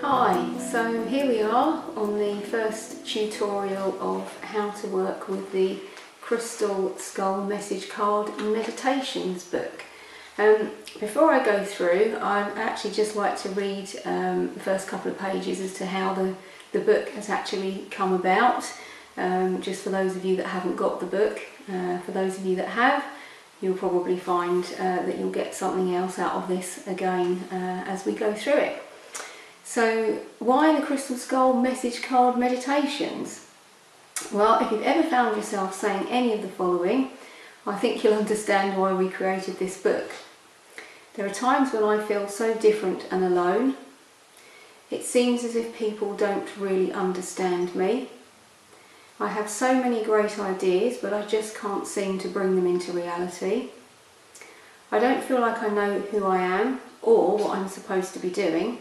Hi, so here we are on the first tutorial of how to work with the Crystal Skull Message Card Meditations book. Before I go through, I'd actually just like to read the first couple of pages as to how the book has actually come about, just for those of you that haven't got the book. For those of you that have, you'll probably find that you'll get something else out of this again as we go through it. So why the Crystal Skull Message Card Meditations? Well, if you've ever found yourself saying any of the following, I think you'll understand why we created this book. There are times when I feel so different and alone. It seems as if people don't really understand me. I have so many great ideas, but I just can't seem to bring them into reality. I don't feel like I know who I am or what I'm supposed to be doing.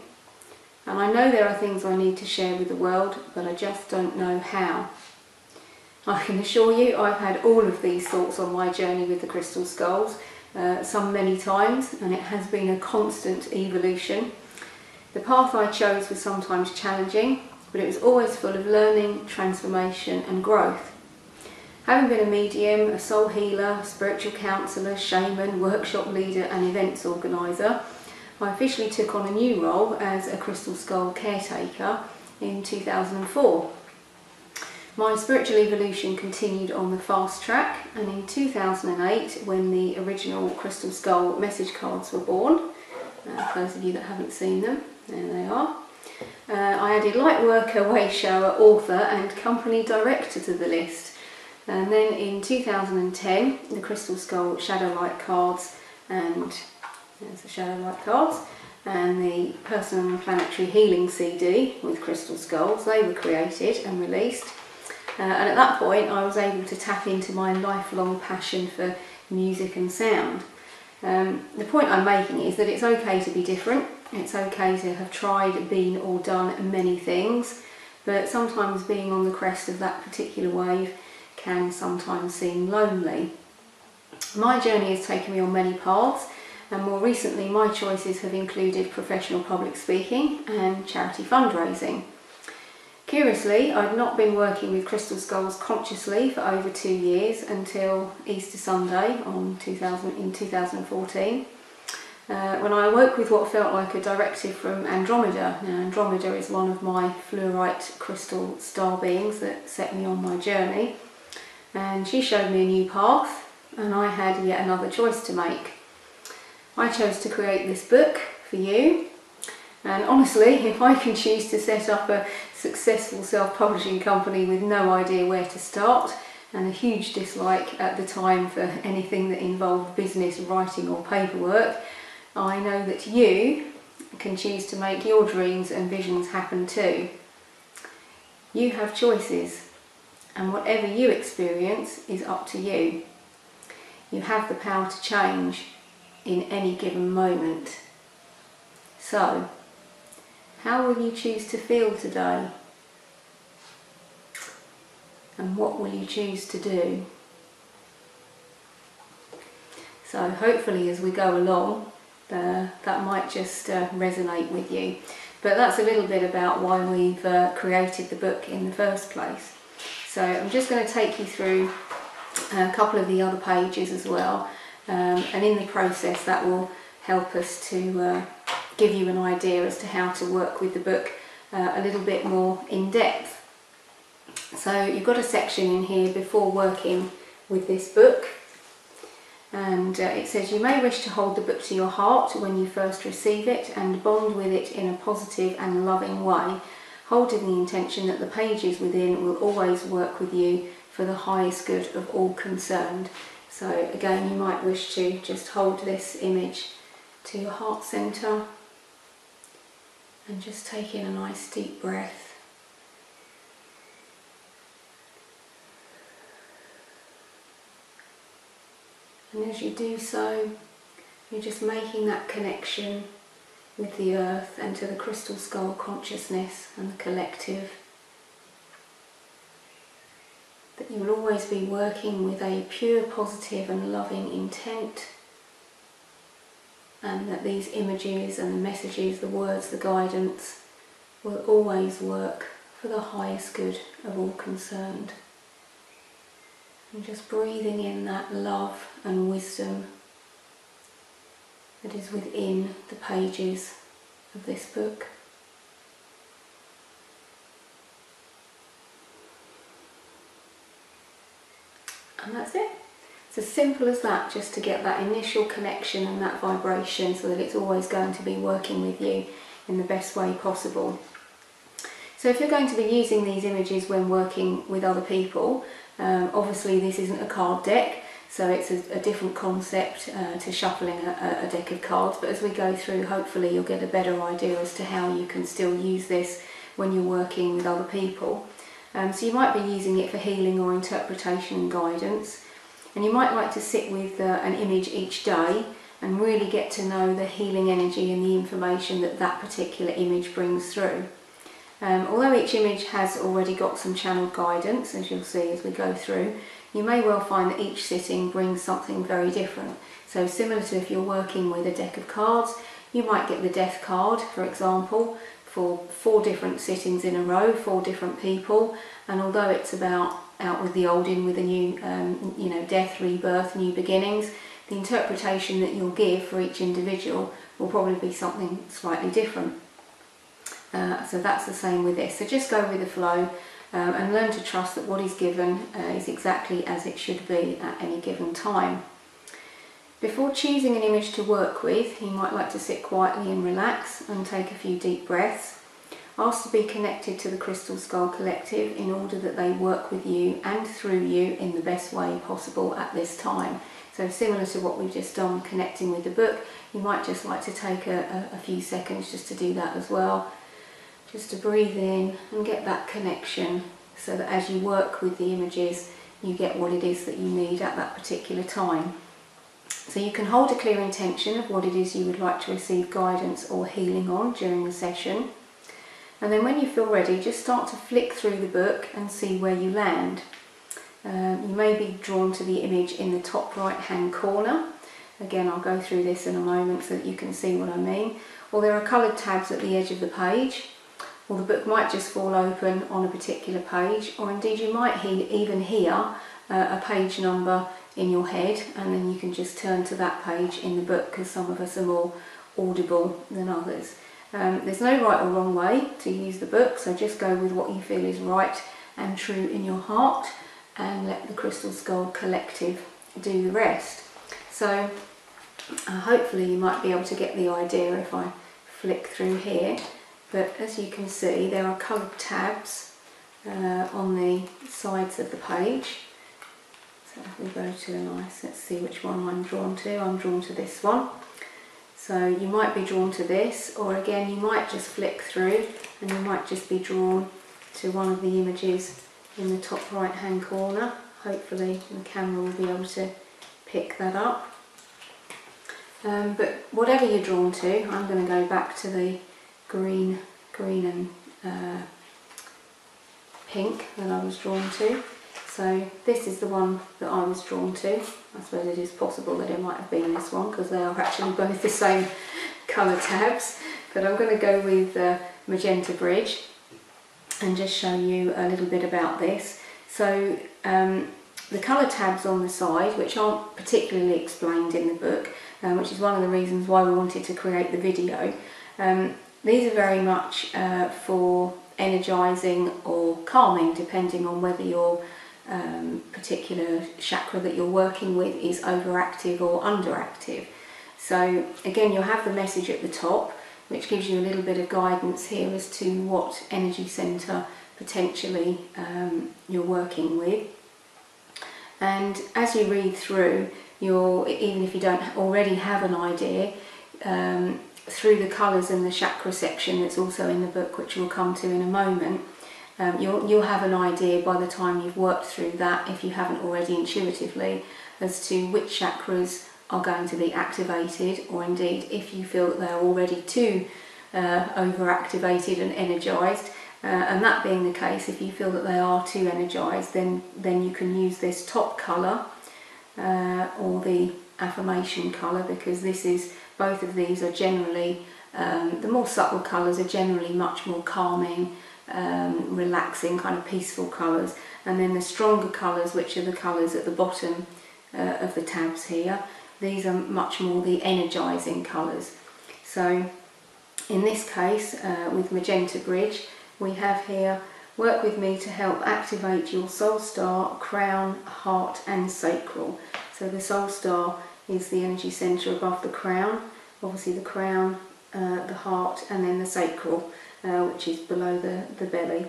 And I know there are things I need to share with the world, but I just don't know how. I can assure you I've had all of these thoughts on my journey with the Crystal Skulls, some many times, and it has been a constant evolution. The path I chose was sometimes challenging, but it was always full of learning, transformation and growth. Having been a medium, a soul healer, spiritual counsellor, shaman, workshop leader and events organiser, I officially took on a new role as a Crystal Skull caretaker in 2004. My spiritual evolution continued on the fast track, and in 2008, when the original Crystal Skull message cards were born, for those of you that haven't seen them, there they are, I added light worker, way shower, author and company director to the list. And then in 2010, the Crystal Skull Shadow Light cards, and there's the Shadow Light cards, and the Personal and Planetary Healing CD with Crystal Skulls, they were created and released. And at that point I was able to tap into my lifelong passion for music and sound. The point I'm making is that it's okay to be different, it's okay to have tried, been or done many things, but sometimes being on the crest of that particular wave can sometimes seem lonely. My journey has taken me on many paths, and more recently my choices have included professional public speaking and charity fundraising. Curiously, I'd not been working with Crystal Skulls consciously for over 2 years until Easter Sunday in 2014, when I awoke with what felt like a directive from Andromeda. Now, Andromeda is one of my fluorite crystal star beings that set me on my journey, and she showed me a new path, and I had yet another choice to make. I chose to create this book for you, and honestly, if I can choose to set up a successful self-publishing company with no idea where to start and a huge dislike at the time for anything that involved business, writing or paperwork, I know that you can choose to make your dreams and visions happen too. You have choices, and whatever you experience is up to you. You have the power to change in any given moment. So, how will you choose to feel today? And what will you choose to do? So hopefully as we go along, that might just resonate with you. But that's a little bit about why we've created the book in the first place. So I'm just going to take you through a couple of the other pages as well. And in the process that will help us to give you an idea as to how to work with the book a little bit more in depth. So you've got a section in here before working with this book, and it says you may wish to hold the book to your heart when you first receive it and bond with it in a positive and loving way, holding the intention that the pages within will always work with you for the highest good of all concerned. So again, you might wish to just hold this image to your heart centre and just take in a nice deep breath. And as you do so, you're just making that connection with the earth and to the Crystal Skull consciousness and the collective. That you will always be working with a pure, positive and loving intent, and that these images and the messages, the words, the guidance will always work for the highest good of all concerned. And just breathing in that love and wisdom that is within the pages of this book. And that's it. It's as simple as that, just to get that initial connection and that vibration so that it's always going to be working with you in the best way possible. So if you're going to be using these images when working with other people, obviously this isn't a card deck, so it's a different concept to shuffling a deck of cards, but as we go through, hopefully you'll get a better idea as to how you can still use this when you're working with other people. So you might be using it for healing or interpretation and guidance, and you might like to sit with an image each day and really get to know the healing energy and the information that that particular image brings through. Although each image has already got some channeled guidance, as you'll see as we go through, you may well find that each sitting brings something very different. So similar to if you're working with a deck of cards, you might get the death card, for example, for 4 different sittings in a row, 4 different people, and although it's about out with the old, in with the new, death, rebirth, new beginnings, the interpretation that you'll give for each individual will probably be something slightly different. So that's the same with this. So just go with the flow and learn to trust that what is given is exactly as it should be at any given time. Before choosing an image to work with, you might like to sit quietly and relax and take a few deep breaths. Ask to be connected to the Crystal Skull Collective in order that they work with you and through you in the best way possible at this time. So similar to what we've just done connecting with the book, you might just like to take a few seconds just to do that as well. Just to breathe in and get that connection so that as you work with the images, you get what it is that you need at that particular time. So you can hold a clear intention of what it is you would like to receive guidance or healing on during the session. And then when you feel ready, just start to flick through the book and see where you land. You may be drawn to the image in the top right hand corner. Again, I'll go through this in a moment so that you can see what I mean. Or there are coloured tabs at the edge of the page. Or the book might just fall open on a particular page, or indeed you might even hear a page number in your head, and then you can just turn to that page in the book, because some of us are more audible than others. There's no right or wrong way to use the book, so just go with what you feel is right and true in your heart, and let the Crystal Skull Collective do the rest. So hopefully you might be able to get the idea if I flick through here. But as you can see, there are coloured tabs on the sides of the page. So if we go to a nice, let's see which one I'm drawn to. I'm drawn to this one. So you might be drawn to this, or again you might just flick through and you might just be drawn to one of the images in the top right hand corner. Hopefully the camera will be able to pick that up. But whatever you're drawn to, I'm going to go back to the green and pink that I was drawn to. So this is the one that I was drawn to. I suppose it is possible that it might have been this one, because they are actually both the same colour tabs. But I'm going to go with Magenta Bridge and just show you a little bit about this. So the colour tabs on the side, which aren't particularly explained in the book, which is one of the reasons why we wanted to create the video. These are very much for energising or calming, depending on whether your particular chakra that you're working with is overactive or underactive. So again, you'll have the message at the top, which gives you a little bit of guidance here as to what energy centre potentially you're working with. And as you read through, even if you don't already have an idea, through the colours and the chakra section that's also in the book, which we'll come to in a moment, you'll have an idea by the time you've worked through that, if you haven't already intuitively, as to which chakras are going to be activated, or indeed if you feel that they're already too overactivated and energised. And that being the case, if you feel that they are too energised, then you can use this top colour or the affirmation colour, because both of these are generally The more subtle colours are generally much more calming, relaxing, kind of peaceful colours, and then the stronger colours, which are the colours at the bottom of the tabs here, these are much more the energising colours. So in this case, with Magenta Bridge, we have here, work with me to help activate your soul star, crown, heart and sacral. So the soul star is the energy centre above the crown, obviously the crown, the heart, and then the sacral, which is below the belly.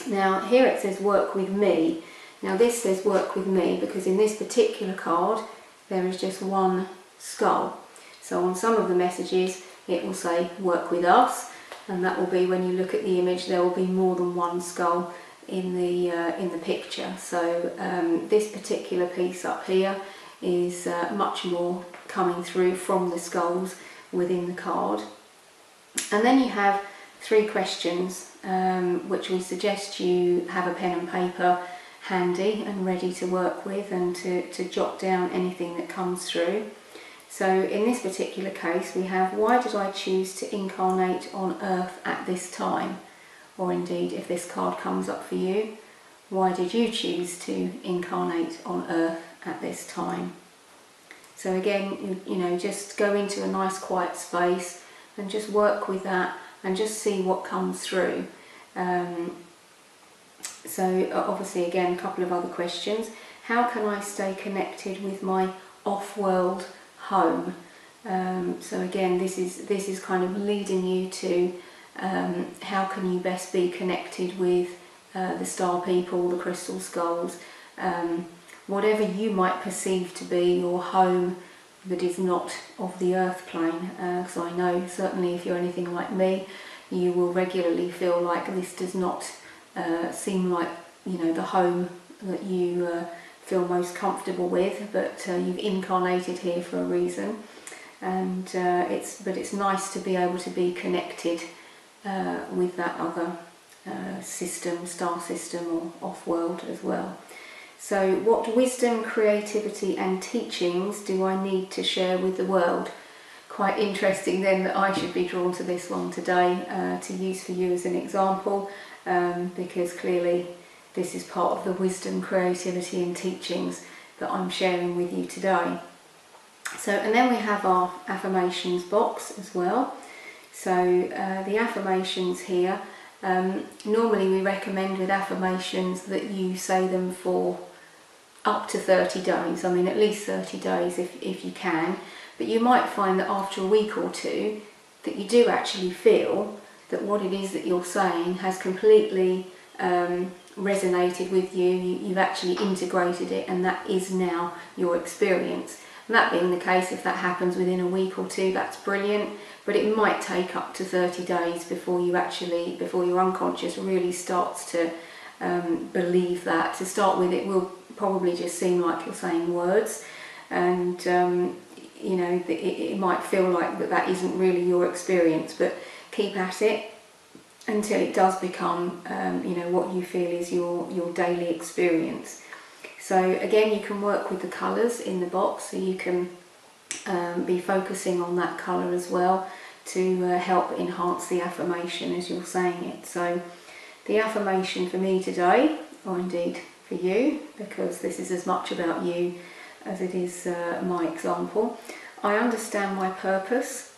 Now here it says work with me. Now this says work with me because in this particular card there is just one skull. So on some of the messages it will say work with us, and that will be, when you look at the image, there will be more than one skull in the picture. So this particular piece up here is much more coming through from the skulls within the card. And then you have 3 questions, which we suggest you have a pen and paper handy and ready to work with, and to jot down anything that comes through. So in this particular case we have, why did I choose to incarnate on Earth at this time? Or indeed, if this card comes up for you, why did you choose to incarnate on Earth at this time? So again, you know, just go into a nice quiet space and just work with that and just see what comes through. So obviously again, a couple of other questions. How can I stay connected with my off-world home? So again, this is kind of leading you to how can you best be connected with the star people, the crystal skulls, whatever you might perceive to be your home that is not of the earth plane. Because I know certainly if you're anything like me, you will regularly feel like this does not seem like, you know, the home that you feel most comfortable with, but you've incarnated here for a reason, and it's nice to be able to be connected with that other system, star system, or off-world as well. So what wisdom, creativity and teachings do I need to share with the world? Quite interesting then that I should be drawn to this one today to use for you as an example, because clearly this is part of the wisdom, creativity and teachings that I'm sharing with you today. So, and then we have our affirmations box as well. So the affirmations here, normally we recommend with affirmations that you say them for up to 30 days. I mean, at least 30 days if you can. But you might find that after a week or two that you do actually feel that what it is that you're saying has completely resonated with you. You've actually integrated it, and that is now your experience. And that being the case, if that happens within a week or two, that's brilliant. But it might take up to 30 days before your unconscious really starts to believe that. To start with, it will probably just seem like you're saying words, and you know, it might feel like that isn't really your experience. But keep at it until it does become, you know, what you feel is your daily experience. So again, you can work with the colours in the box, so you can be focusing on that colour as well to help enhance the affirmation as you're saying it. So the affirmation for me today, or indeed for you, because this is as much about you as it is my example: I understand my purpose.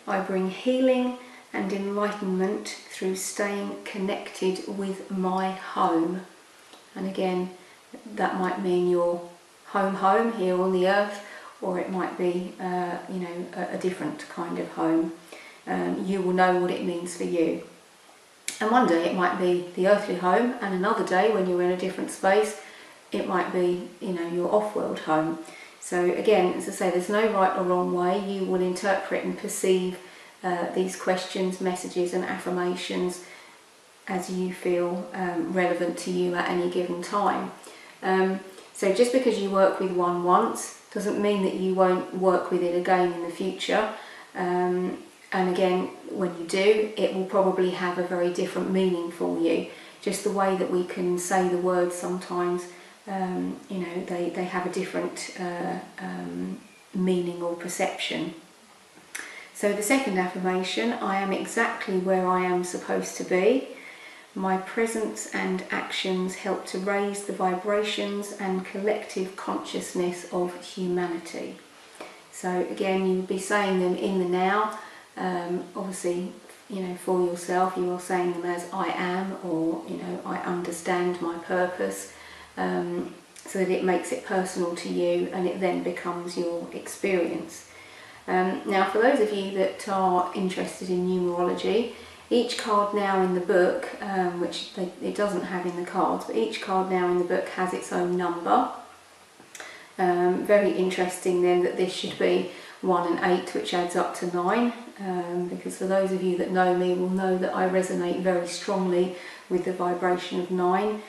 I bring healing and enlightenment through staying connected with my home. And again, that might mean your home here on the earth, or it might be you know, a different kind of home. You will know what it means for you. And one day it might be the earthly home, and another day when you're in a different space it might be, you know, your off-world home. So again, as I say, there's no right or wrong way. You will interpret and perceive these questions, messages and affirmations as you feel relevant to you at any given time. So just because you work with one once doesn't mean that you won't work with it again in the future. And again, when you do, it will probably have a very different meaning for you. Just the way that we can say the words sometimes, you know, they have a different meaning or perception. So the second affirmation, I am exactly where I am supposed to be. My presence and actions help to raise the vibrations and collective consciousness of humanity. So again, you would be saying them in the now. Obviously, for yourself, you are saying them as I am, or I understand my purpose, so that it makes it personal to you and it then becomes your experience. Now, for those of you that are interested in numerology, each card now in the book, which it doesn't have in the cards, but each card now in the book has its own number. Very interesting then that this should be 1 and 8, which adds up to 9, because for those of you that know me will know that I resonate very strongly with the vibration of 9.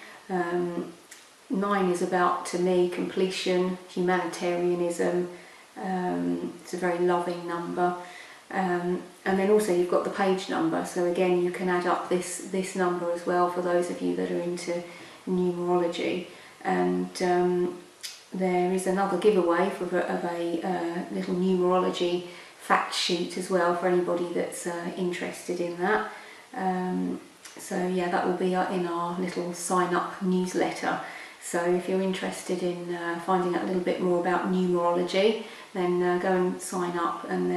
9 is about, to me, completion, humanitarianism. It's a very loving number, and then also you've got the page number, so again you can add up this number as well for those of you that are into numerology. And there is another giveaway of a little numerology fact sheet as well for anybody that's interested in that. So yeah, that will be in our little sign up newsletter. So if you're interested in finding out a little bit more about numerology, then go and sign up, and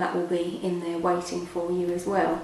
that will be in there waiting for you as well.